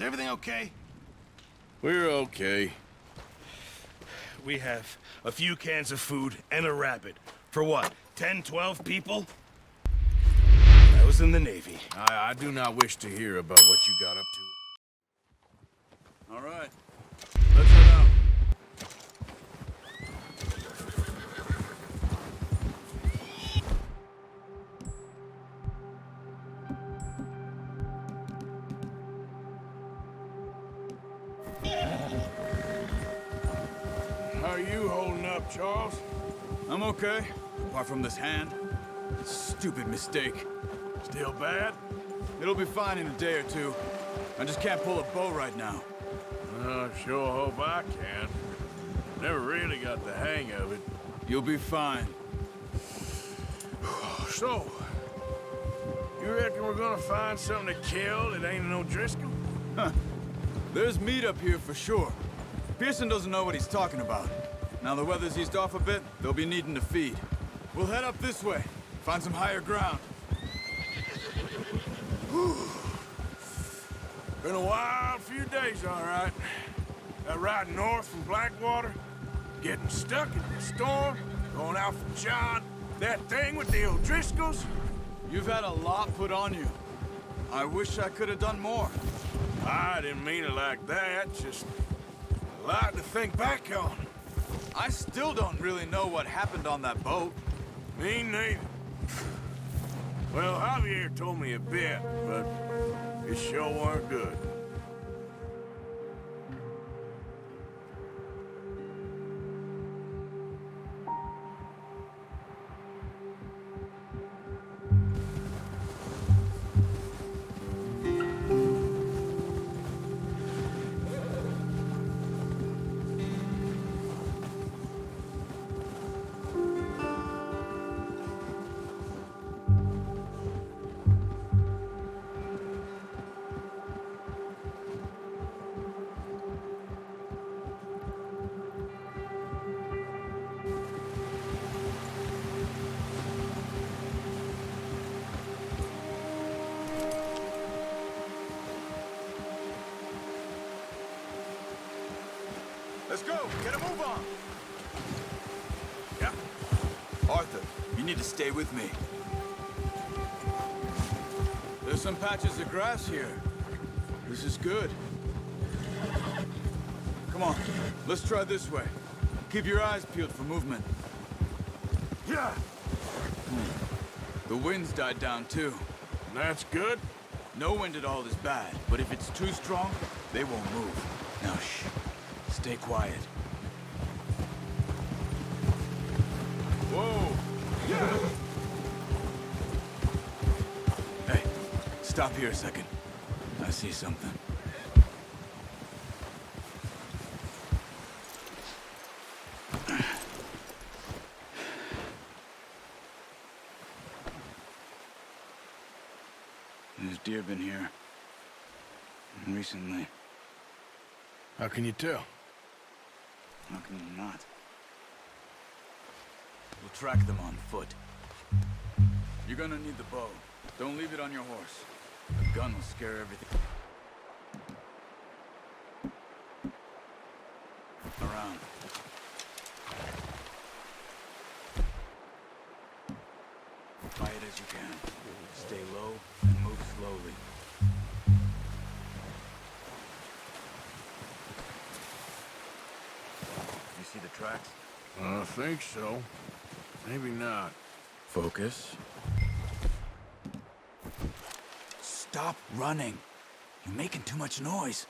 Is everything okay? We're okay. We have a few cans of food and a rabbit. For what, 10, 12 people? I was in the Navy. I do not wish to hear about what you got up to. All right. Let's head out. How are you holding up, Charles? I'm okay, apart from this hand. Stupid mistake. Still bad? It'll be fine in a day or two. I just can't pull a bow right now. I sure hope I can. Never really got the hang of it. You'll be fine. So, you reckon we're gonna find something to kill that ain't no Driscoll? Huh. There's meat up here for sure. Pearson doesn't know what he's talking about. Now the weather's eased off a bit, they'll be needing to feed. We'll head up this way, find some higher ground. Been a wild few days, all right. That ride north from Blackwater, getting stuck in the storm, going out from John, that thing with the O'Driscolls. You've had a lot put on you. I wish I could have done more. I didn't mean it like that, just a lot to think back on. I still don't really know what happened on that boat. Me neither. Well, Javier told me a bit, but it sure weren't good. Let's go, get a move on. Yeah. Arthur, you need to stay with me. There's some patches of grass here. This is good. Come on, let's try this way. Keep your eyes peeled for movement. Yeah. The wind's died down too. That's good. No wind at all is bad, but if it's too strong, they won't move. Now shh, stay quiet. Whoa. Yeah. Hey, stop here a second. I see something. There's deer been here. Recently. How can you tell? How can you not? We'll track them on foot. You're gonna need the bow. Don't leave it on your horse. The gun will scare everything. Around. Quiet as you can. Stay low and move slowly. You see the tracks? I think so. Maybe not. Focus. Stop running. You're making too much noise.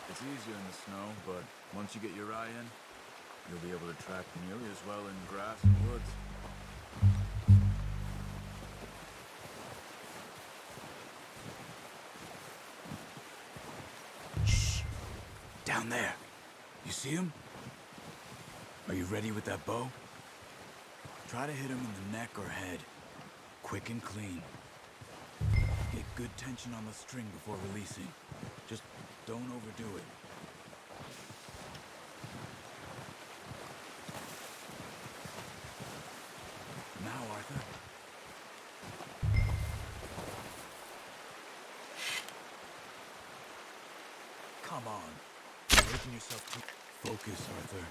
It's easier in the snow, but once you get your eye in, you'll be able to track nearly as well in grass and woods. Shh! Down there. You see him? Are you ready with that bow? Try to hit him in the neck or head. Quick and clean. Get good tension on the string before releasing. Just don't overdo it. Now, Arthur. Come on. You're making yourself too... Focus, Arthur.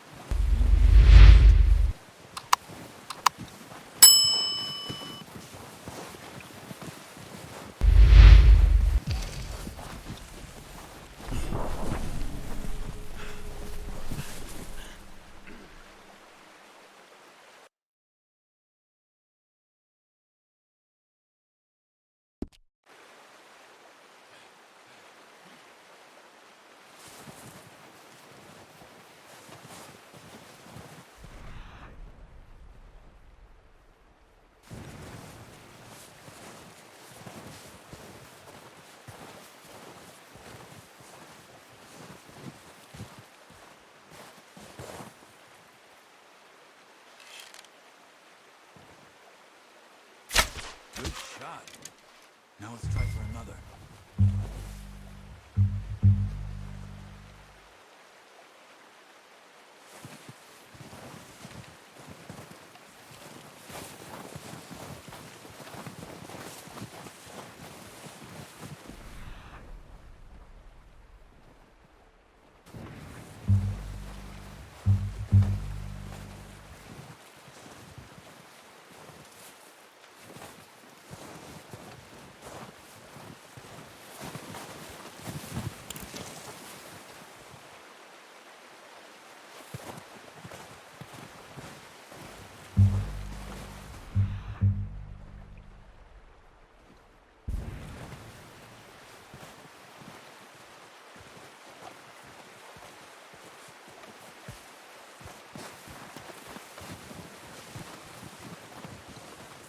Good shot. Now let's try for another.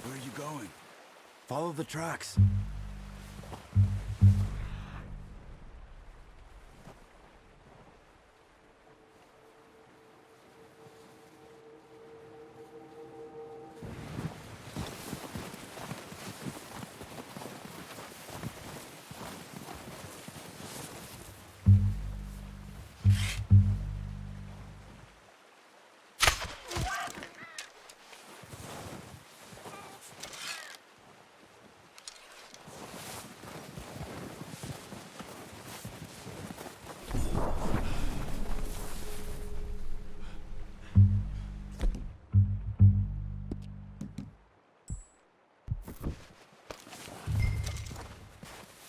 Where are you going? Follow the tracks.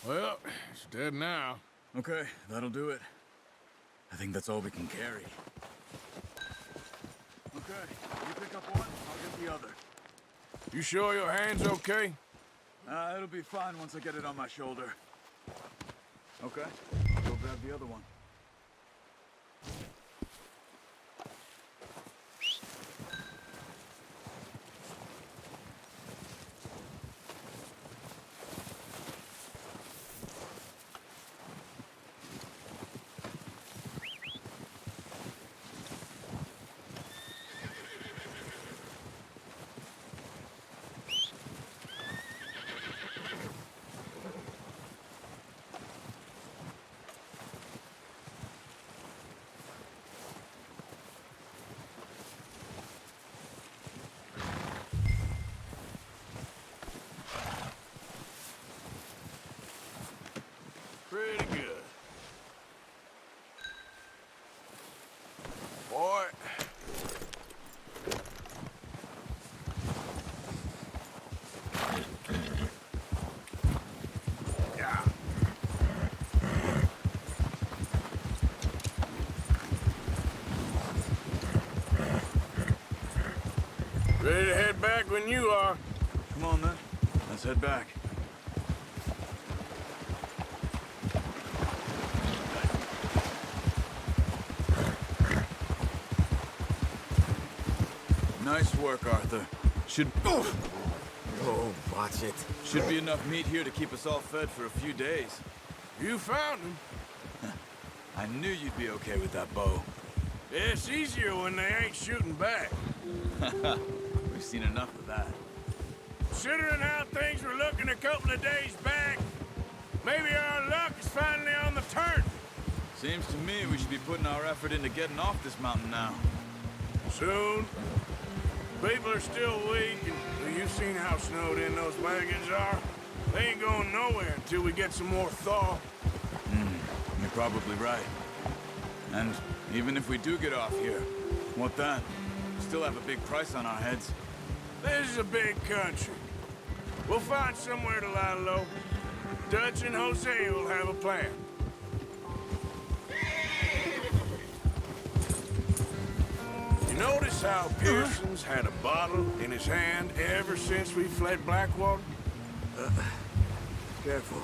Well, it's dead now. Okay, that'll do it. I think that's all we can carry. Okay, you pick up one, I'll get the other. You sure your hand's okay? It'll be fine once I get it on my shoulder. Okay, go grab the other one. Pretty good. Boy. Yeah. Ready to head back when you are. Come on then, let's head back. Nice work, Arthur. Should... Oh, watch it. Should be enough meat here to keep us all fed for a few days. You found him. I knew you'd be okay with that bow. It's easier when they ain't shooting back. We've seen enough of that. Considering how things were looking a couple of days back, maybe our luck is finally on the turn. Seems to me we should be putting our effort into getting off this mountain now. Soon. People are still weak, and you've seen how snowed in those wagons are. They ain't going nowhere until we get some more thaw. You're probably right. And even if we do get off here, what then? We still have a big price on our heads. This is a big country. We'll find somewhere to lie low. Dutch and Jose will have a plan. You notice how Pearson's had a bottle in his hand ever since we fled Blackwater? Careful.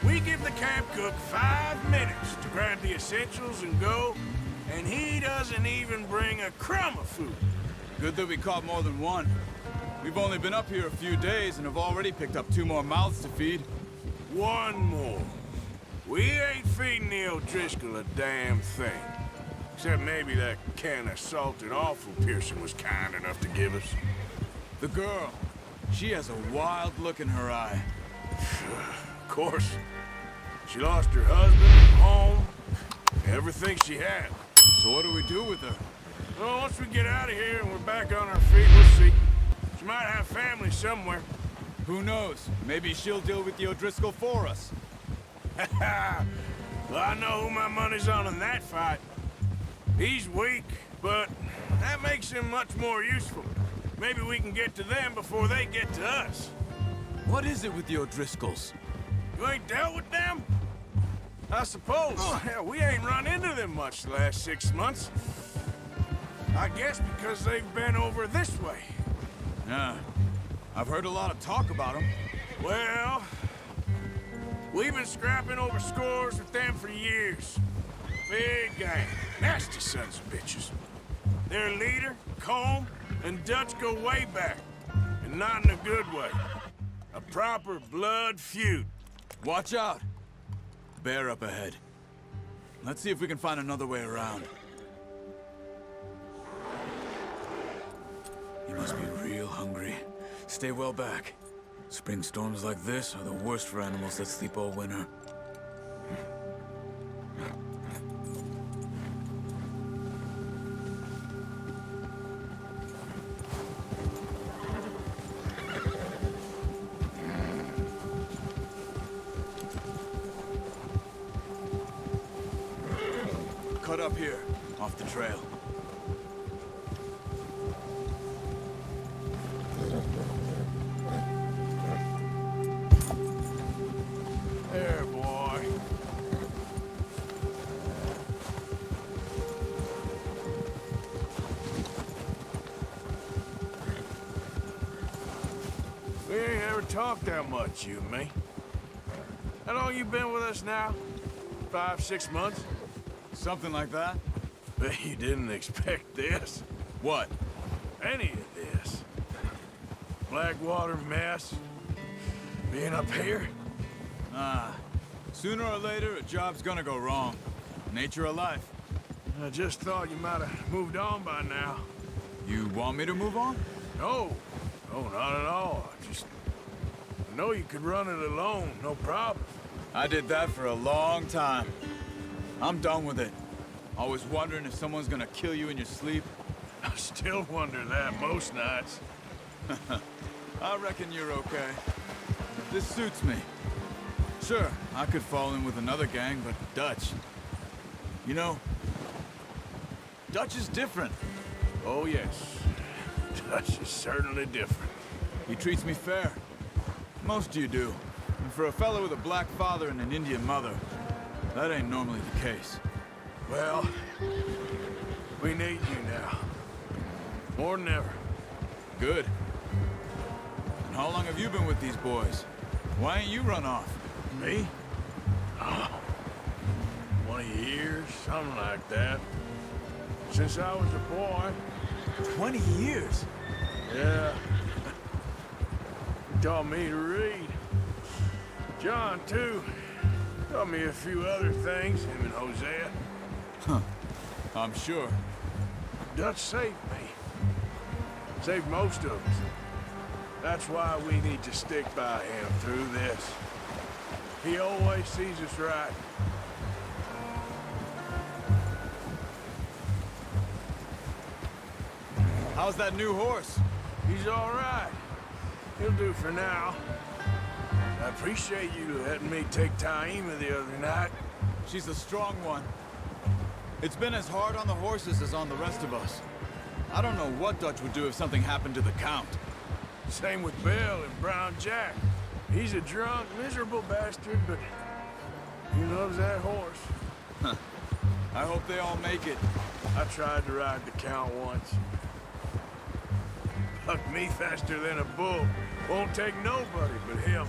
We give the camp cook 5 minutes to grab the essentials and go, and he doesn't even bring a crumb of food. Good that we caught more than one. We've only been up here a few days and have already picked up 2 more mouths to feed. One more. We ain't feeding the O'Driscoll a damn thing. Except maybe that can of salted offal Pearson was kind enough to give us. The girl, she has a wild look in her eye. Of course. She lost her husband, home, everything she had. So what do we do with her? Well, once we get out of here and we're back on our feet, we'll see. She might have family somewhere. Who knows? Maybe she'll deal with the O'Driscoll for us. Well, I know who my money's on in that fight. He's weak, but that makes him much more useful. Maybe we can get to them before they get to us. What is it with the O'Driscolls? You ain't dealt with them? I suppose. Hell, we ain't run into them much the last 6 months. I guess because they've been over this way. Yeah. I've heard a lot of talk about them. Well, we've been scrapping over scores with them for years. Big gang. Nasty sons of bitches. Their leader, Combe, and Dutch go way back. And not in a good way. A proper blood feud. Watch out! Bear up ahead. Let's see if we can find another way around. You must be real hungry. Stay well back. Spring storms like this are the worst for animals that sleep all winter. Cut up here, off the trail. There, boy. We ain't ever talked that much, you and me. How long you been with us now? 5, 6 months? Something like that? Bet you didn't expect this. What? Any of this. Blackwater mess. Being up here. Sooner or later, a job's gonna go wrong. Nature of life. I just thought you might have moved on by now. You want me to move on? No. No, not at all. I know you could run it alone, no problem. I did that for a long time. I'm done with it. Always wondering if someone's gonna kill you in your sleep. I still wonder that most nights. I reckon you're okay. This suits me. Sure, I could fall in with another gang, but Dutch... You know, Dutch is different. Oh, yes. Dutch is certainly different. He treats me fair. Most of you do. And for a fellow with a black father and an Indian mother, that ain't normally the case. Well, we need you now. More than ever. Good. And how long have you been with these boys? Why ain't you run off? Me? Oh, 20 years, something like that. Since I was a boy. 20 years? Yeah. He taught me to read. John, too. Taught me a few other things, him and Hosea. Huh. I'm sure. Dutch saved me. Saved most of us. That's why we need to stick by him through this. He always sees us right. How's that new horse? He's all right. He'll do for now. I appreciate you letting me take Taima the other night. She's a strong one. It's been as hard on the horses as on the rest of us. I don't know what Dutch would do if something happened to the Count. Same with Bill and Brown Jack. He's a drunk, miserable bastard, but he loves that horse. Huh. I hope they all make it. I tried to ride the Count once. Bucked me faster than a bull. Won't take nobody but him.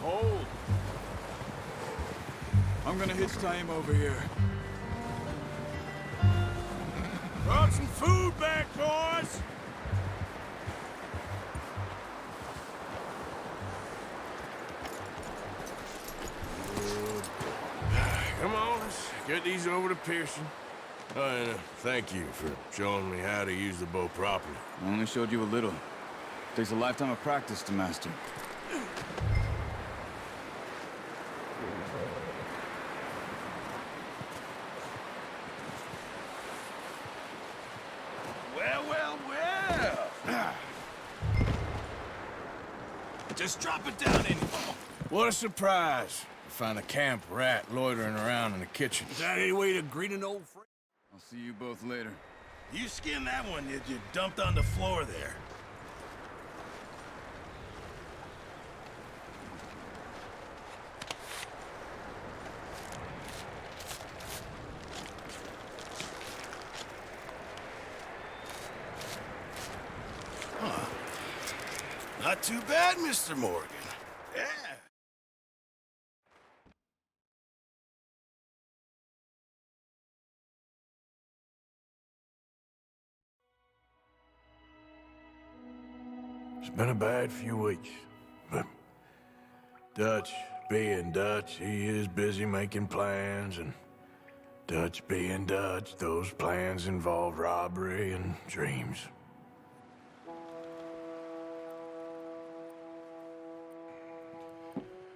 Hold. I'm gonna hitch Taima over here. Brought some food back, boys! Come on, let's get these over to Pearson. And thank you for showing me how to use the bow properly. I only showed you a little. Takes a lifetime of practice to master. Well. Just drop it down in. What a surprise. Find a camp rat loitering around in the kitchen. Is that any way to greet an old friend? I'll see you both later. You skinned that one that you dumped on the floor there. Huh. Not too bad, Mr. Morgan. Yeah. It's been a bad few weeks, but Dutch being Dutch, he is busy making plans, and Dutch being Dutch, those plans involve robbery and dreams.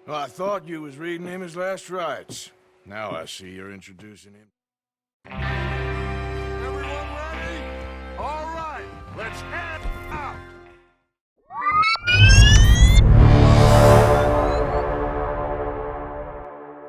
Well, I thought you was reading him his last rites. Now I see you're introducing him. Everyone ready? All right, let's head out!